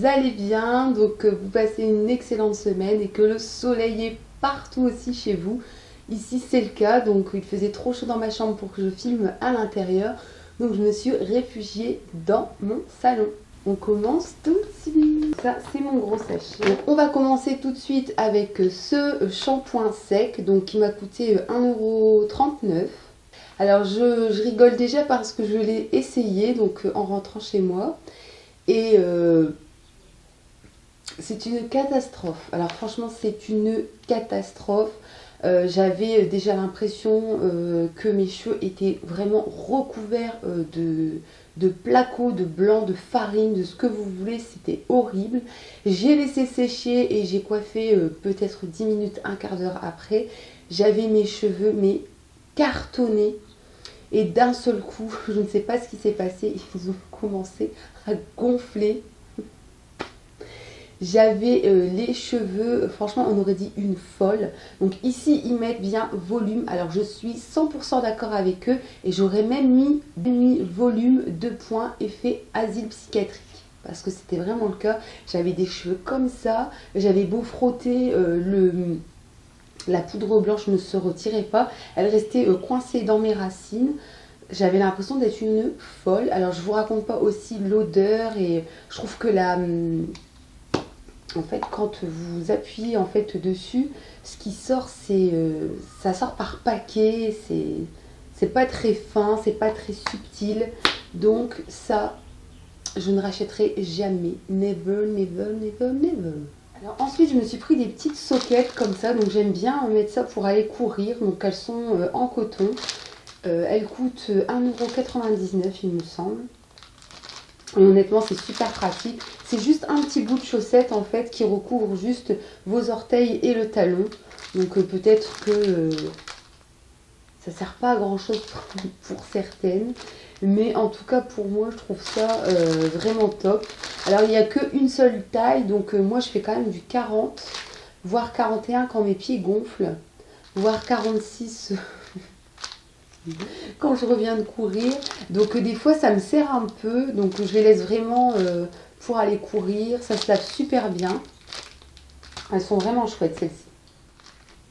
allez bien, donc vous passez une excellente semaine et que le soleil est partout aussi chez vous. Ici c'est le cas, donc il faisait trop chaud dans ma chambre pour que je filme à l'intérieur, donc je me suis réfugiée dans mon salon. On commence tout de suite. Ça c'est mon gros sachet. Donc on va commencer tout de suite avec ce shampoing sec, donc qui m'a coûté 1,39 €. Alors je rigole déjà parce que je l'ai essayé donc en rentrant chez moi et c'est une catastrophe. Alors franchement c'est une catastrophe. J'avais déjà l'impression que mes cheveux étaient vraiment recouverts de placo, de blanc, de farine, de ce que vous voulez, c'était horrible. J'ai laissé sécher et j'ai coiffé peut-être 10 minutes, un quart d'heure après. J'avais mes cheveux mais cartonnés et d'un seul coup, je ne sais pas ce qui s'est passé, ils ont commencé à gonfler. J'avais les cheveux, franchement on aurait dit une folle. Donc ici ils mettent bien volume, alors je suis 100% d'accord avec eux. Et j'aurais même mis volume 2 points effet asile psychiatrique. Parce que c'était vraiment le cas, j'avais des cheveux comme ça. J'avais beau frotter, la poudre blanche ne se retirait pas. Elle restait coincée dans mes racines. J'avais l'impression d'être une folle. Alors je vous raconte pas aussi l'odeur. Et je trouve que en fait, quand vous appuyez en fait dessus, ce qui sort, c'est ça sort par paquet, c'est pas très fin, c'est pas très subtil. Donc ça, je ne rachèterai jamais. Never, never, never, never. Alors ensuite, je me suis pris des petites soquettes comme ça. Donc j'aime bien mettre ça pour aller courir. Donc elles sont en coton. Elles coûtent 1,99 € il me semble. Et honnêtement c'est super pratique, c'est juste un petit bout de chaussette en fait qui recouvre juste vos orteils et le talon. Donc peut-être que ça sert pas à grand chose pour certaines, mais en tout cas pour moi je trouve ça vraiment top. Alors il n'y a qu'une seule taille, donc moi je fais quand même du 40 voire 41 quand mes pieds gonflent, voire 46 quand je reviens de courir. Donc des fois ça me sert un peu, donc je les laisse vraiment pour aller courir. Ça se lave super bien, elles sont vraiment chouettes celles-ci.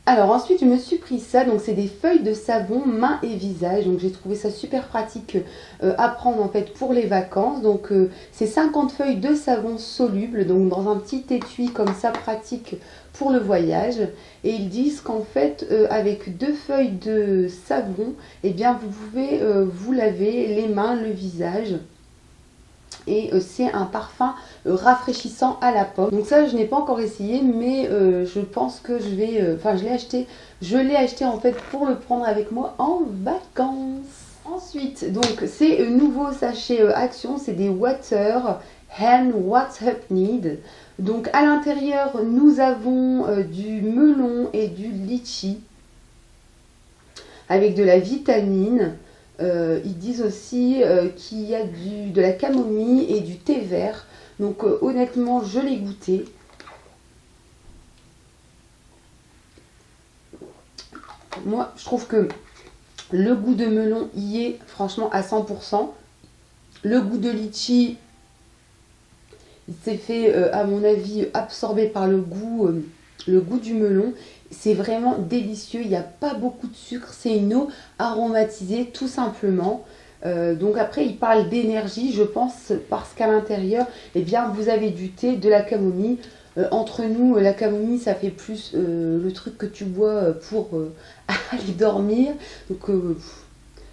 Alors ensuite je me suis pris ça, donc c'est des feuilles de savon main et visage. Donc j'ai trouvé ça super pratique à prendre en fait pour les vacances. Donc c'est 50 feuilles de savon soluble, donc dans un petit étui comme ça, pratique pour le voyage. Et ils disent qu'en fait avec 2 feuilles de savon, et bien vous pouvez vous laver les mains, le visage. Et c'est un parfum rafraîchissant à la pomme. Donc ça je n'ai pas encore essayé, mais je pense que je vais, enfin je l'ai acheté en fait pour le prendre avec moi en vacances. Ensuite donc ces nouveaux sachets Action, c'est des Water Hand What's Up Need. Donc à l'intérieur nous avons du melon et du litchi avec de la vitamine. Ils disent aussi qu'il y a de la camomille et du thé vert. Donc honnêtement je l'ai goûté. Moi je trouve que le goût de melon y est franchement à 100%. Le goût de litchi, il s'est fait à mon avis absorbé par le goût du melon. C'est vraiment délicieux, il n'y a pas beaucoup de sucre, c'est une eau aromatisée tout simplement. Donc après il parle d'énergie, je pense, parce qu'à l'intérieur eh bien vous avez du thé, de la camomille. Entre nous, la camomille ça fait plus le truc que tu bois pour aller dormir. Donc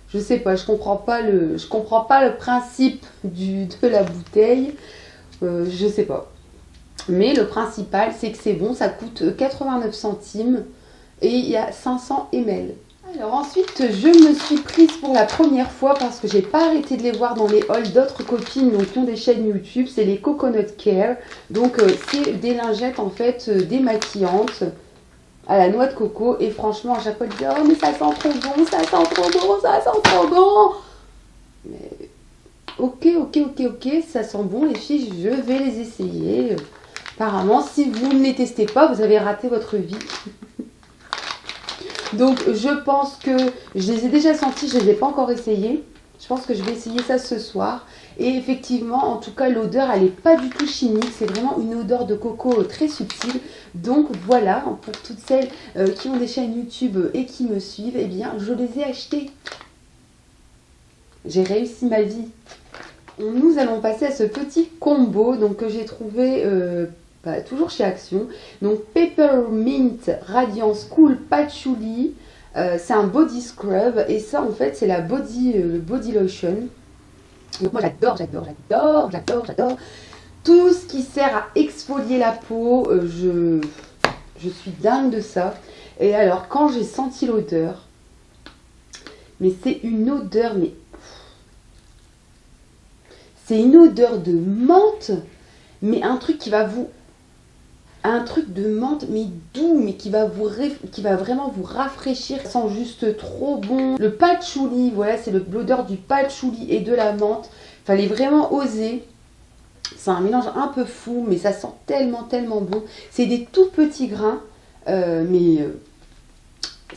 je sais pas, je comprends pas le principe de la bouteille. Je sais pas. Mais le principal, c'est que c'est bon, ça coûte 89 centimes et il y a 500 ml. Alors ensuite, je me suis prise pour la première fois, parce que j'ai pas arrêté de les voir dans les hauls d'autres copines donc, qui ont des chaînes YouTube, c'est les Coconut Care. Donc c'est des lingettes en fait démaquillantes à la noix de coco. Et franchement, à chaque fois, je dis oh mais ça sent trop bon, ça sent trop bon, ça sent trop bon. Mais ok, ça sent bon les filles, je vais les essayer. Apparemment, si vous ne les testez pas, vous avez raté votre vie. Donc, je pense que je les ai déjà sentis, je ne les ai pas encore essayés. Je pense que je vais essayer ça ce soir. Et effectivement, en tout cas, l'odeur, elle n'est pas du tout chimique. C'est vraiment une odeur de coco très subtile. Donc voilà, pour toutes celles qui ont des chaînes YouTube et qui me suivent, eh bien, je les ai achetées. J'ai réussi ma vie. Nous allons passer à ce petit combo donc, que j'ai trouvé toujours chez Action. Donc Peppermint Radiance Cool Patchouli. C'est un body scrub et ça en fait c'est le body lotion. Donc moi j'adore tout ce qui sert à exfolier la peau. Je suis dingue de ça. Et alors quand j'ai senti l'odeur, mais c'est une odeur, mais c'est une odeur de menthe, mais un truc de menthe, mais doux, mais qui va vraiment vous rafraîchir. Ça sent juste trop bon. Le patchouli, voilà, c'est l'odeur du patchouli et de la menthe. Fallait vraiment oser. C'est un mélange un peu fou, mais ça sent tellement, tellement bon. C'est des tout petits grains, mais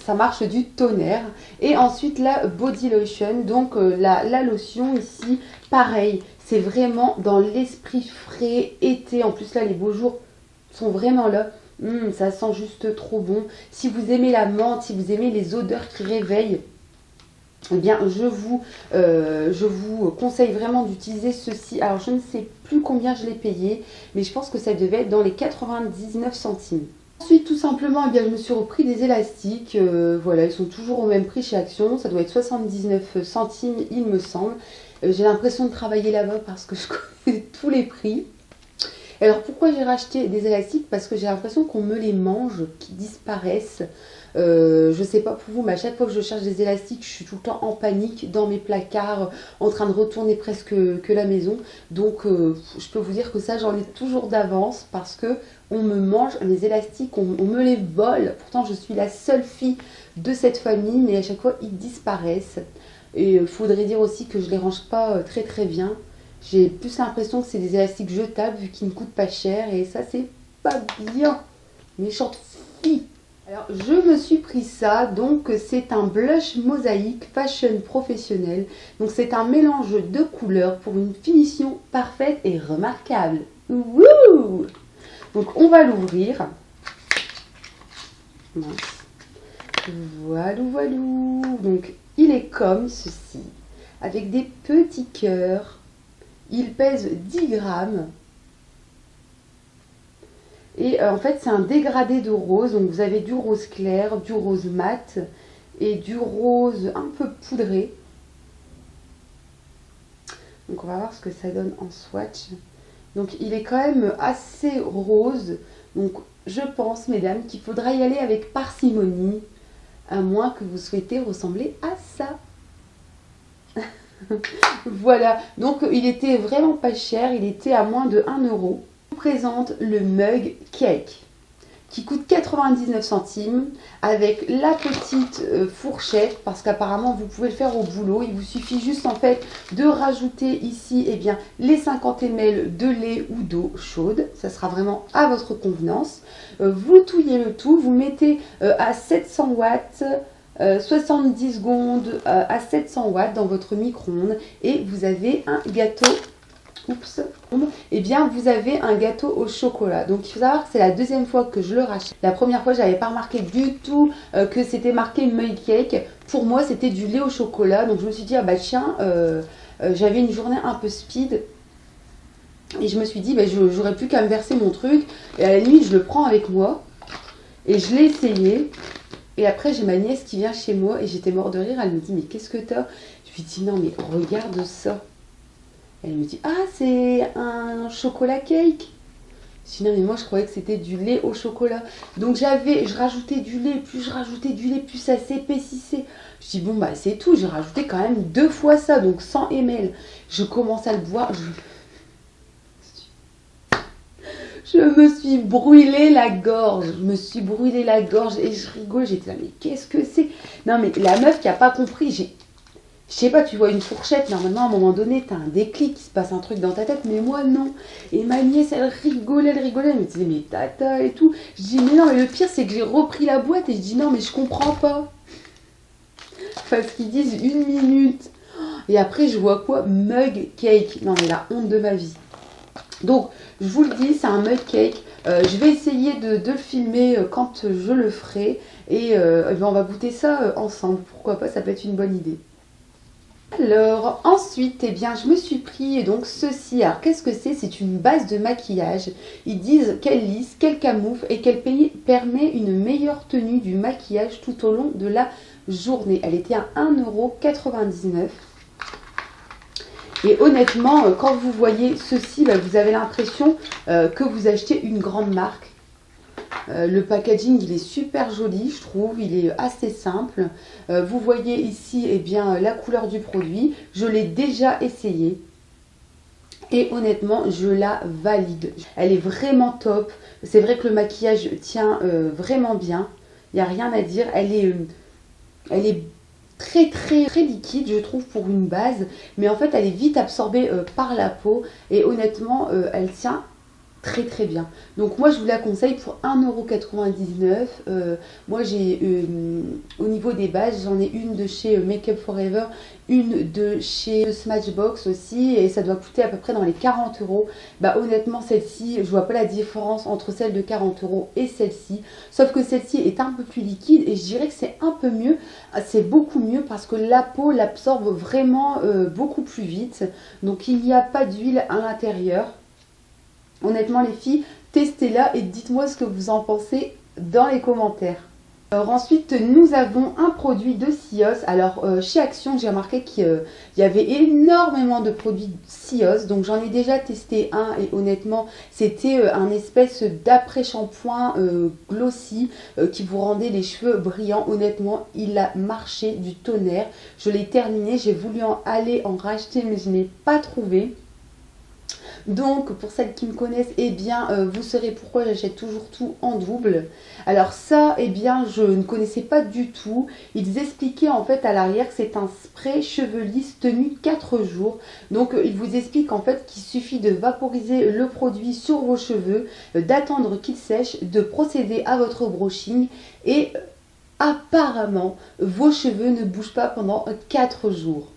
ça marche du tonnerre. Et ensuite, la body lotion. Donc, la lotion ici, pareil. C'est vraiment dans l'esprit frais, été. En plus, là, les beaux jours sont vraiment là. Ça sent juste trop bon. Si vous aimez la menthe, si vous aimez les odeurs qui réveillent, eh bien je vous conseille vraiment d'utiliser ceci. Alors je ne sais plus combien je l'ai payé, mais je pense que ça devait être dans les 99 centimes. Ensuite tout simplement, eh bien, je me suis repris des élastiques. Voilà, ils sont toujours au même prix chez Action. Ça doit être 79 centimes il me semble. J'ai l'impression de travailler là-bas parce que je connais tous les prix. Alors pourquoi j'ai racheté des élastiques? Parce que j'ai l'impression qu'on me les mange, qu'ils disparaissent. Je sais pas pour vous, mais à chaque fois que je cherche des élastiques, je suis tout le temps en panique dans mes placards, en train de retourner presque que la maison. Donc je peux vous dire que ça, j'en ai toujours d'avance parce que on me mange mes élastiques, on me les vole. Pourtant, je suis la seule fille de cette famille, mais à chaque fois, ils disparaissent. Et il faudrait dire aussi que je les range pas très très bien. J'ai plus l'impression que c'est des élastiques jetables vu qu'ils ne coûtent pas cher et ça c'est pas bien. Méchante fille. Alors je me suis pris ça, donc c'est un blush mosaïque fashion professionnel. Donc c'est un mélange de couleurs pour une finition parfaite et remarquable. Wouh! Donc on va l'ouvrir. Voilà, voilà. Donc il est comme ceci, avec des petits cœurs. Il pèse 10 grammes. Et en fait, c'est un dégradé de rose. Donc, vous avez du rose clair, du rose mat et du rose un peu poudré. Donc, on va voir ce que ça donne en swatch. Donc, il est quand même assez rose. Donc, je pense, mesdames, qu'il faudra y aller avec parcimonie. À moins que vous souhaitez ressembler à ça. Voilà, donc il était vraiment pas cher, il était à moins de 1 euro. Je vous présente le mug cake qui coûte 99 centimes avec la petite fourchette parce qu'apparemment vous pouvez le faire au boulot. Il vous suffit juste en fait de rajouter ici eh bien, les 50 ml de lait ou d'eau chaude. Ça sera vraiment à votre convenance. Vous touillez le tout, vous mettez à 700 watts 70 secondes à 700 watts dans votre micro-ondes et vous avez un gâteau. Oups. Et bien vous avez un gâteau au chocolat. Donc il faut savoir que c'est la deuxième fois que je le rachète. La première fois, j'avais pas remarqué du tout que c'était marqué mug cake. Pour moi, c'était du lait au chocolat. Donc je me suis dit ah bah tiens, j'avais une journée un peu speed. Et je me suis dit bah, j'aurais plus qu'à me verser mon truc et à la limite je le prends avec moi. Et je l'ai essayé. Et après, j'ai ma nièce qui vient chez moi et j'étais mort de rire. Elle me dit, mais qu'est-ce que t'as? Je lui dis, non, mais regarde ça. Elle me dit, ah, c'est un chocolat cake. Je dis, non, mais moi, je croyais que c'était du lait au chocolat. Donc, je rajoutais du lait, plus je rajoutais du lait, plus ça s'épaississait. Je dis, bon, bah, c'est tout. J'ai rajouté quand même 2 fois ça, donc 100 ml. Je commence à le boire. Je me suis brûlé la gorge. Je me suis brûlé la gorge et je rigole. J'étais là, mais qu'est-ce que c'est? Non, mais la meuf qui a pas compris, je sais pas, tu vois une fourchette, normalement, à un moment donné, t'as un déclic, il se passe un truc dans ta tête, mais moi, non. Et ma nièce, elle rigolait, elle me disait, mais tata et tout. Je dis, mais non, mais le pire, c'est que j'ai repris la boîte et je dis, non, mais je comprends pas. Parce qu'ils disent 1 minute. Et après, je vois quoi? Mug cake. Non, mais la honte de ma vie. Donc, je vous le dis, c'est un mug cake. Je vais essayer de le filmer quand je le ferai. Et on va goûter ça ensemble. Pourquoi pas, ça peut être une bonne idée. Alors, ensuite, eh bien, je me suis pris donc ceci. Alors, qu'est-ce que c'est? C'est une base de maquillage. Ils disent qu'elle lisse, qu'elle camoufle et qu'elle permet une meilleure tenue du maquillage tout au long de la journée. Elle était à 1,99 €. Et honnêtement, quand vous voyez ceci, vous avez l'impression que vous achetez une grande marque. Le packaging, il est super joli, je trouve. Il est assez simple. Vous voyez ici, eh bien, la couleur du produit. Je l'ai déjà essayé. Et honnêtement, je la valide. Elle est vraiment top. C'est vrai que le maquillage tient vraiment bien. Il n'y a rien à dire. Elle est très liquide, je trouve, pour une base. Mais en fait, elle est vite absorbée par la peau. Et honnêtement, elle tient très bien. Donc moi je vous la conseille pour 1,99 €. Moi j'ai au niveau des bases, j'en ai une de chez Make Up For Ever, une de chez Smashbox aussi, et ça doit coûter à peu près dans les 40 €. Honnêtement, celle-ci, je vois pas la différence entre celle de 40 € et celle-ci, sauf que celle-ci est un peu plus liquide et je dirais que c'est un peu mieux, c'est beaucoup mieux parce que la peau l'absorbe vraiment beaucoup plus vite. Donc il n'y a pas d'huile à l'intérieur. Honnêtement les filles, testez-la et dites-moi ce que vous en pensez dans les commentaires. Alors ensuite, nous avons un produit de Sios. Alors chez Action, j'ai remarqué qu'il y avait énormément de produits Sios. Donc j'en ai déjà testé un et honnêtement, c'était un espèce d'après-shampoing glossy qui vous rendait les cheveux brillants. Honnêtement, il a marché du tonnerre. Je l'ai terminé, j'ai voulu aller en racheter mais je n'ai pas trouvé. Donc, pour celles qui me connaissent, eh bien, vous saurez pourquoi j'achète toujours tout en double. Alors ça, eh bien, je ne connaissais pas du tout. Ils expliquaient en fait à l'arrière que c'est un spray cheveux lisses tenu 4 jours. Donc, ils vous expliquent en fait qu'il suffit de vaporiser le produit sur vos cheveux, d'attendre qu'il sèche, de procéder à votre brushing et apparemment, vos cheveux ne bougent pas pendant 4 jours.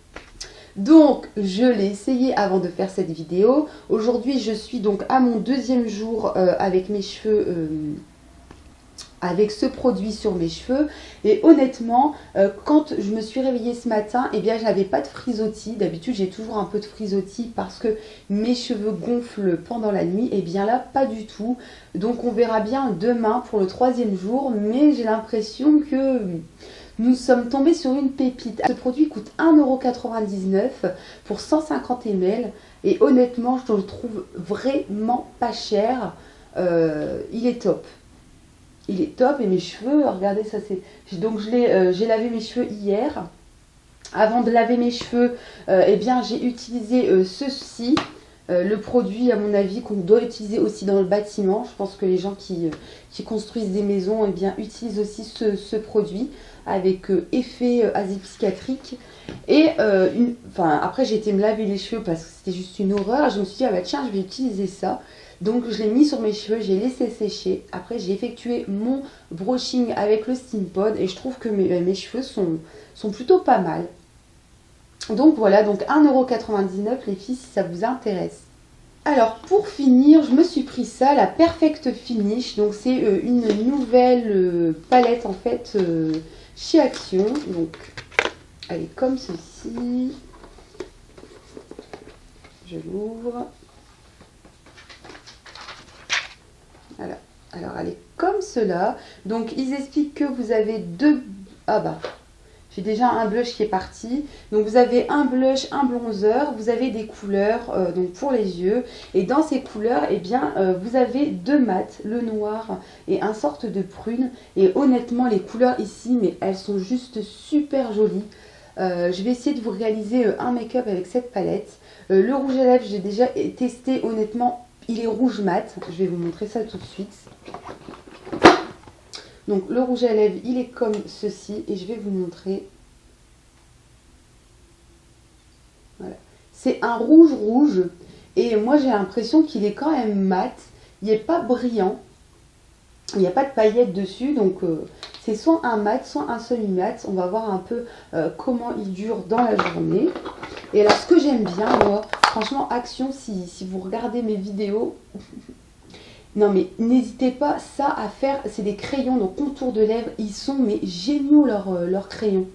Donc, je l'ai essayé avant de faire cette vidéo. Aujourd'hui, je suis donc à mon 2e jour avec mes cheveux, avec ce produit sur mes cheveux. Et honnêtement, quand je me suis réveillée ce matin, eh bien, je n'avais pas de frisottis. D'habitude, j'ai toujours un peu de frisottis parce que mes cheveux gonflent pendant la nuit. Et bien là, pas du tout. Donc, on verra bien demain pour le 3e jour. Mais j'ai l'impression que nous sommes tombés sur une pépite. Ce produit coûte 1,99 € pour 150 ml. Et honnêtement, je le trouve vraiment pas cher. Il est top. Il est top et mes cheveux, regardez ça c'est... Donc j'ai lavé mes cheveux hier. Avant de laver mes cheveux, eh bien j'ai utilisé ceci. Le produit à mon avis qu'on doit utiliser aussi dans le bâtiment. Je pense que les gens qui construisent des maisons eh bien, utilisent aussi ce produit avec effet azipsychiatrique. Et après j'ai été me laver les cheveux parce que c'était juste une horreur. Je me suis dit ah bah tiens je vais utiliser ça. Donc je l'ai mis sur mes cheveux, j'ai laissé sécher. Après j'ai effectué mon brushing avec le Steam Pod et je trouve que mes cheveux sont plutôt pas mal. Donc voilà, donc 1,99 € les filles si ça vous intéresse. Alors pour finir, je me suis pris ça, la Perfect Finish. Donc c'est une nouvelle palette en fait chez Action. Donc elle est comme ceci. Je l'ouvre. Voilà. Alors elle est comme cela. Donc ils expliquent que vous avez deux... Ah bah... J'ai déjà un blush qui est parti. Donc vous avez un blush, un bronzer, vous avez des couleurs donc pour les yeux. Et dans ces couleurs, eh bien, vous avez 2 mats, le noir et un sorte de prune. Et honnêtement, les couleurs ici, mais elles sont juste super jolies. Je vais essayer de vous réaliser un make-up avec cette palette. Le rouge à lèvres, j'ai déjà testé, honnêtement, il est rouge mat. Je vais vous montrer ça tout de suite. Donc le rouge à lèvres, il est comme ceci et je vais vous montrer. Voilà. C'est un rouge et moi j'ai l'impression qu'il est quand même mat. Il n'est pas brillant. Il n'y a pas de paillettes dessus. Donc c'est soit un mat, soit un semi-mat. On va voir un peu comment il dure dans la journée. Et alors, ce que j'aime bien, moi, franchement, Action, si vous regardez mes vidéos, non mais n'hésitez pas, ça à faire, c'est des crayons, donc contour de lèvres, ils sont mais géniaux leurs crayons.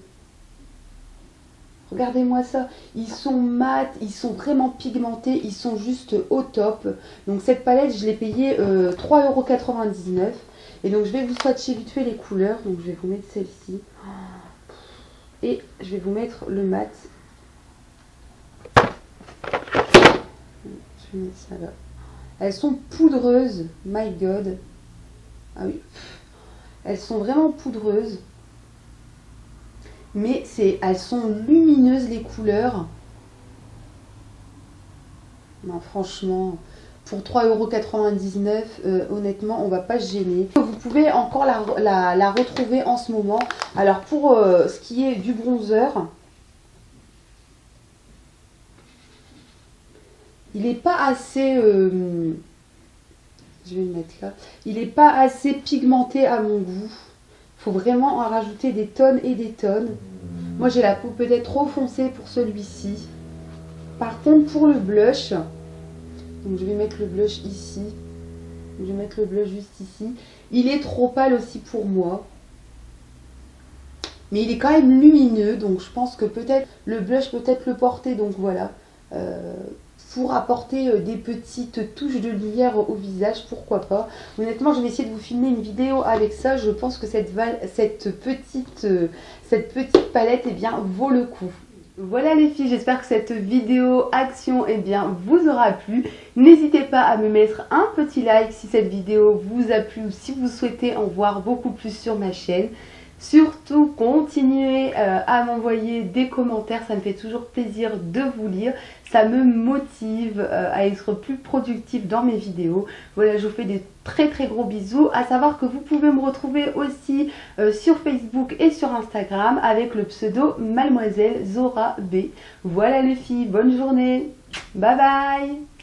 Regardez-moi ça, ils sont mat, ils sont vraiment pigmentés, ils sont juste au top. Donc cette palette, je l'ai payée 3,99 €. Et donc je vais vous swatcher vite fait les couleurs. Donc je vais vous mettre celle-ci. Et je vais vous mettre le mat. Je vais mettre ça là. Elles sont poudreuses, my god. Ah oui. Elles sont vraiment poudreuses. Mais elles sont lumineuses les couleurs. Non, franchement, pour 3,99 €, honnêtement, on va pas se gêner. Vous pouvez encore la retrouver en ce moment. Alors pour ce qui est du bronzer, il n'est pas assez... je vais le mettre là. Il n'est pas assez pigmenté à mon goût. Faut vraiment en rajouter des tonnes et des tonnes. Moi j'ai la peau peut-être trop foncée pour celui-ci. Par contre pour le blush, donc je vais mettre le blush ici. Je vais mettre le blush juste ici. Il est trop pâle aussi pour moi. Mais il est quand même lumineux, donc je pense que peut-être le blush peut-être le porter, donc voilà. Pour apporter des petites touches de lumière au visage, pourquoi pas. Honnêtement, je vais essayer de vous filmer une vidéo avec ça. Je pense que cette petite palette, eh bien, vaut le coup. Voilà les filles, j'espère que cette vidéo action, eh bien, vous aura plu. N'hésitez pas à me mettre un petit like si cette vidéo vous a plu ou si vous souhaitez en voir beaucoup plus sur ma chaîne. Surtout, continuez à m'envoyer des commentaires, ça me fait toujours plaisir de vous lire. Ça me motive à être plus productive dans mes vidéos. Voilà, je vous fais des très très gros bisous. À savoir que vous pouvez me retrouver aussi sur Facebook et sur Instagram avec le pseudo Mademoiselle Zora B. Voilà les filles, bonne journée. Bye bye.